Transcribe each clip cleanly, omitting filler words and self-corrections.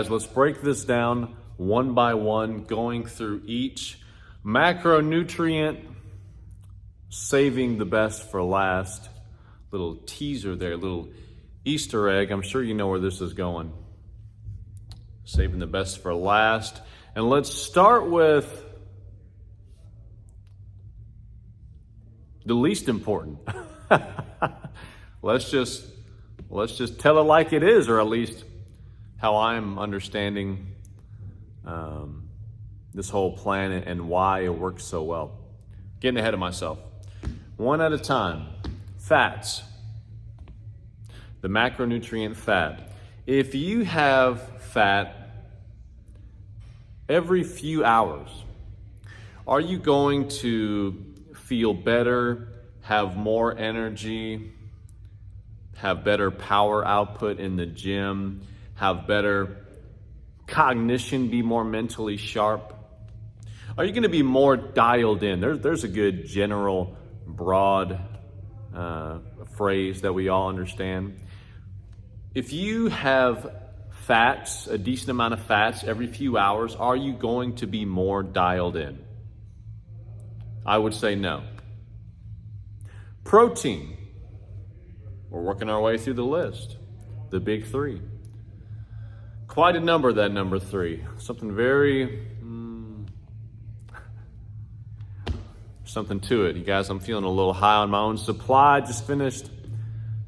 Let's break this down one by one, going through each macronutrient, saving the best for last. Little teaser there, little Easter egg. I'm sure you know where this is going. Saving the best for last. And let's start with the least important. Let's just tell it like it is, or at least how I'm understanding this whole plan and why it works so well. Getting ahead of myself. One at a time. Fats. The macronutrient fat. If you have fat every few hours, are you going to feel better, have more energy, have better power output in the gym, have better cognition, be more mentally sharp? Are you going to be more dialed in? There's a good general, broad phrase that we all understand. If you have fats, a decent amount of fats every few hours, are you going to be more dialed in? I would say no. Protein. We're working our way through the list. The big three. Quite a number, that number 3. Something very, something to it. You guys, I'm feeling a little high on my own supply. Just finished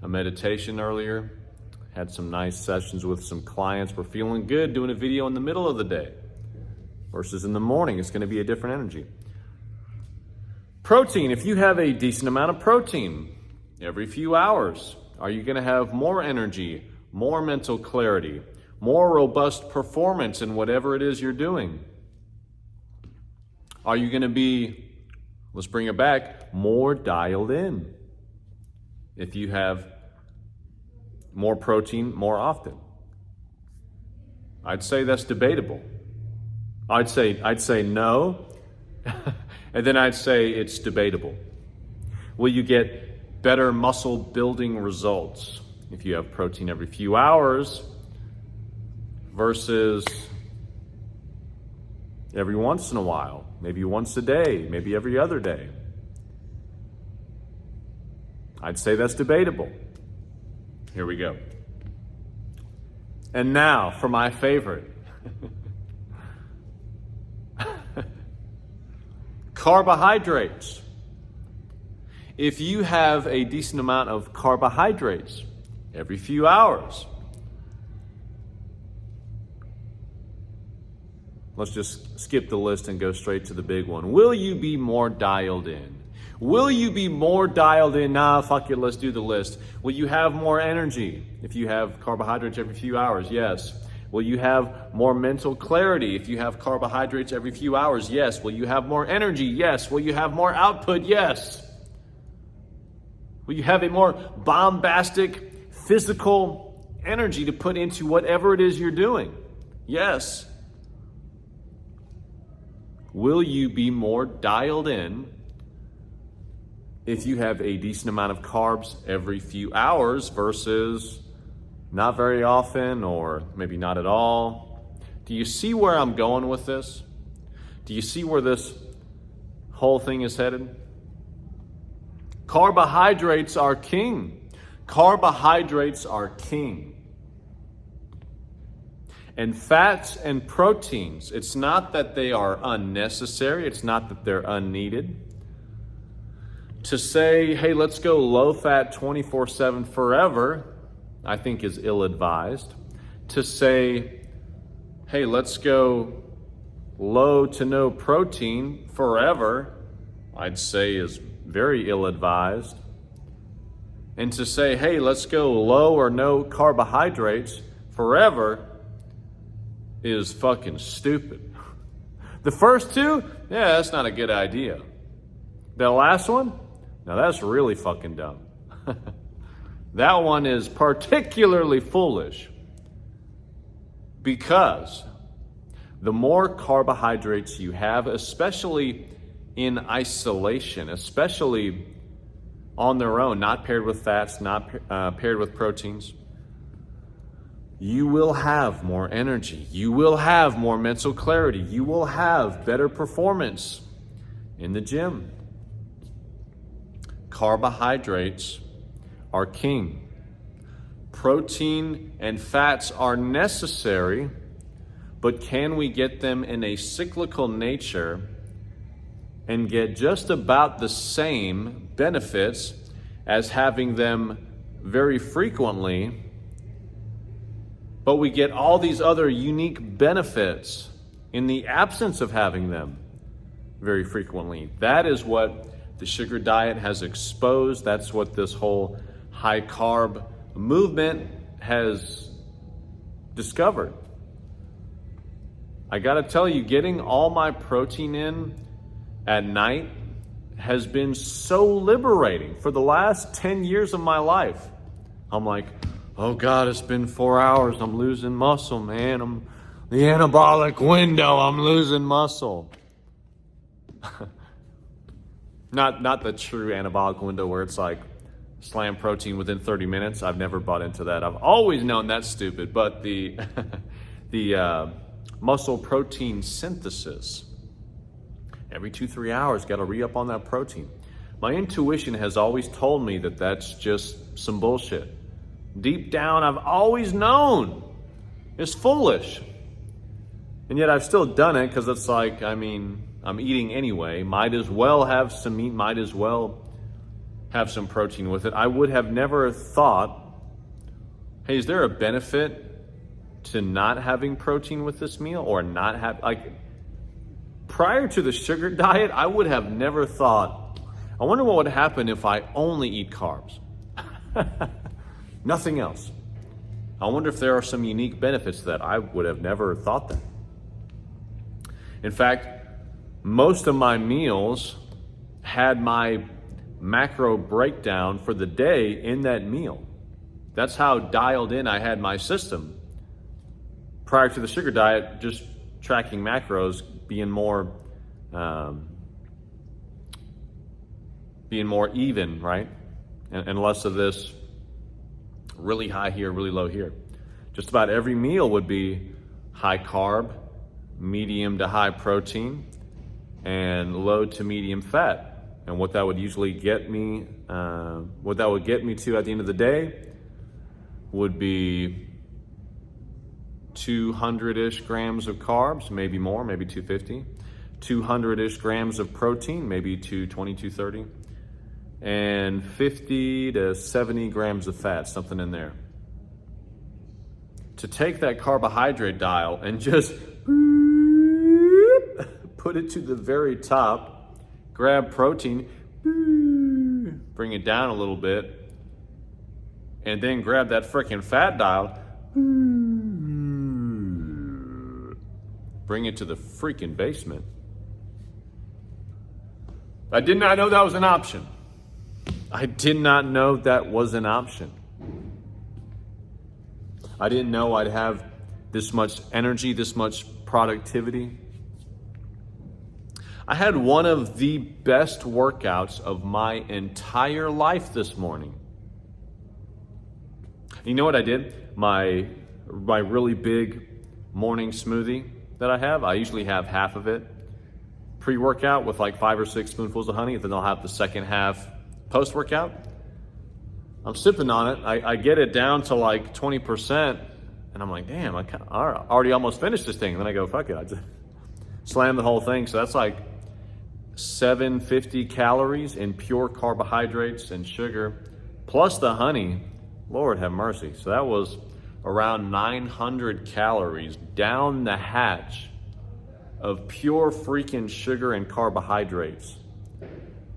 a meditation earlier. Had some nice sessions with some clients. We're feeling good doing a video in the middle of the day versus in the morning. It's going to be a different energy. Protein. If you have a decent amount of protein every few hours, are you going to have more energy, more mental clarity, more robust performance in whatever it is you're doing? Are you going to be, let's bring it back, more dialed in if you have more protein more often? I'd say that's debatable. I'd say no, and then I'd say it's debatable. Will you get better muscle building results if you have protein every few hours versus every once in a while, maybe once a day, maybe every other day? I'd say that's debatable. Here we go. And now for my favorite. Carbohydrates. If you have a decent amount of carbohydrates every few hours, let's just skip the list and go straight to the big one. Will you be more dialed in? Will you be more dialed in? Nah, fuck it, let's do the list. Will you have more energy if you have carbohydrates every few hours? Yes. Will you have more mental clarity if you have carbohydrates every few hours? Yes. Will you have more energy? Yes. Will you have more output? Yes. Will you have a more bombastic physical energy to put into whatever it is you're doing? Yes. Will you be more dialed in if you have a decent amount of carbs every few hours versus not very often, or maybe not at all? Do you see where I'm going with this? Do you see where this whole thing is headed? Carbohydrates are king. Carbohydrates are king. And fats and proteins, it's not that they are unnecessary, it's not that they're unneeded. To say, hey, let's go low fat 24/7 forever, I think is ill-advised. To say, hey, let's go low to no protein forever, I'd say is very ill-advised. And to say, hey, let's go low or no carbohydrates forever is fucking stupid. The first two, yeah, that's not a good idea. The last one, now that's really fucking dumb. That one is particularly foolish because the more carbohydrates you have, especially in isolation, especially on their own, not paired with fats, not paired with proteins, you will have more energy. You will have more mental clarity. You will have better performance in the gym. Carbohydrates are king. Protein and fats are necessary, but can we get them in a cyclical nature and get just about the same benefits as having them very frequently, but we get all these other unique benefits in the absence of having them very frequently? That is what the sugar diet has exposed. That's what this whole high carb movement has discovered. I gotta tell you, getting all my protein in at night has been so liberating. For the last 10 years of my life, I'm like, oh God, it's been 4 hours. I'm losing muscle, man. I'm the anabolic window. I'm losing muscle. Not the true anabolic window where it's like slam protein within 30 minutes. I've never bought into that. I've always known that's stupid. But the muscle protein synthesis, every 2-3 hours, got to re-up on that protein. My intuition has always told me that that's just some bullshit. Deep down, I've always known it's foolish. And yet I've still done it because it's like, I mean, I'm eating anyway. Might as well have some meat, might as well have some protein with it. I would have never thought, hey, is there a benefit to not having protein with this meal or not have, like, prior to the sugar diet, I would have never thought, I wonder what would happen if I only eat carbs. Nothing else. I wonder if there are some unique benefits to that. I would have never thought that. In fact, most of my meals had my macro breakdown for the day in that meal. That's how dialed in I had my system. Prior to the sugar diet, just tracking macros, being more even, right? And less of this really high here, really low here. Just about every meal would be high carb, medium to high protein, and low to medium fat. And what that would usually get me, to at the end of the day would be 200-ish grams of carbs, maybe more, maybe 250. 200-ish grams of protein, maybe 220, 230. And 50 to 70 grams of fat, something in there. To take that carbohydrate dial and just put it to the very top, grab protein, bring it down a little bit, and then grab that freaking fat dial, bring it to the freaking basement. I did not know that was an option. I did not know that was an option. I didn't know I'd have this much energy, this much productivity. I had one of the best workouts of my entire life this morning. You know what I did? My really big morning smoothie that I have, I usually have half of it pre-workout with like 5 or 6 spoonfuls of honey, and then I'll have the second half post-workout. I'm sipping on it. I get it down to like 20%, and I'm like, damn, I already almost finished this thing. And then I go, fuck it. I just slam the whole thing. So that's like 750 calories in pure carbohydrates and sugar, plus the honey. Lord have mercy. So that was around 900 calories down the hatch of pure freaking sugar and carbohydrates.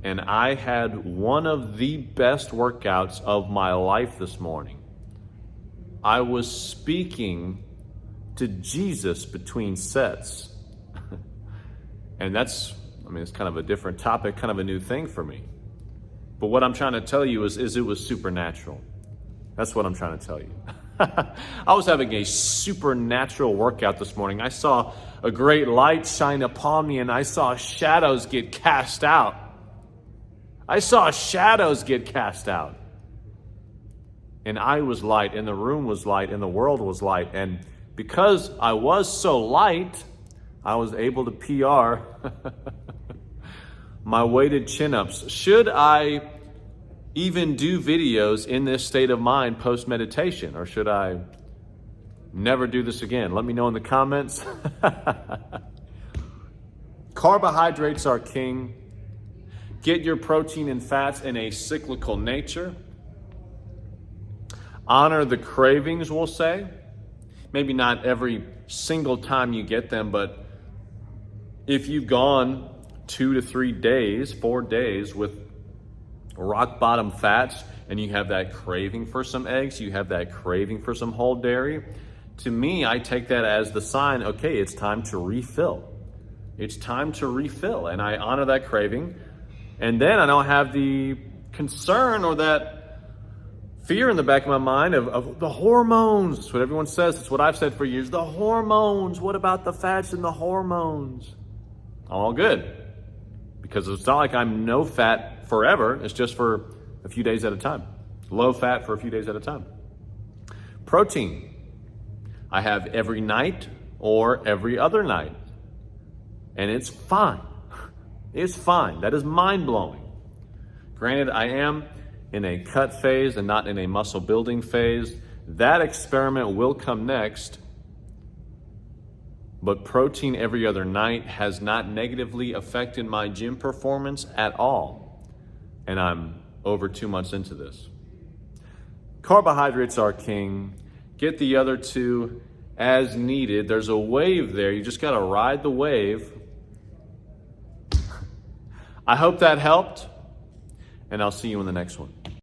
And I had one of the best workouts of my life this morning. I was speaking to Jesus between sets. And it's kind of a different topic, kind of a new thing for me. But what I'm trying to tell you is it was supernatural. That's what I'm trying to tell you. I was having a supernatural workout this morning. I saw a great light shine upon me, and I saw shadows get cast out. and I was light, and the room was light, and the world was light. And because I was so light, I was able to PR my weighted chin-ups. Should I even do videos in this state of mind post-meditation, or should I never do this again? Let me know in the comments. Carbohydrates are king. Get your protein and fats in a cyclical nature. Honor the cravings, we'll say. Maybe not every single time you get them, but if you've gone 2 to 3 days, 4 days with rock bottom fats, and you have that craving for some eggs, you have that craving for some whole dairy, to me, I take that as the sign, okay, it's time to refill. It's time to refill, and I honor that craving. And then I don't have the concern or that fear in the back of my mind of the hormones. That's what everyone says. It's what I've said for years. The hormones. What about the fats and the hormones? All good. Because it's not like I'm no fat forever. It's just for a few days at a time. Low fat for a few days at a time. Protein. I have every night or every other night. And it's fine. It's fine. That is mind-blowing. Granted, I am in a cut phase and not in a muscle building phase. That experiment will come next. But protein every other night has not negatively affected my gym performance at all. And I'm over 2 months into this. Carbohydrates are king. Get the other two as needed. There's a wave there. You just got to ride the wave. I hope that helped, and I'll see you in the next one.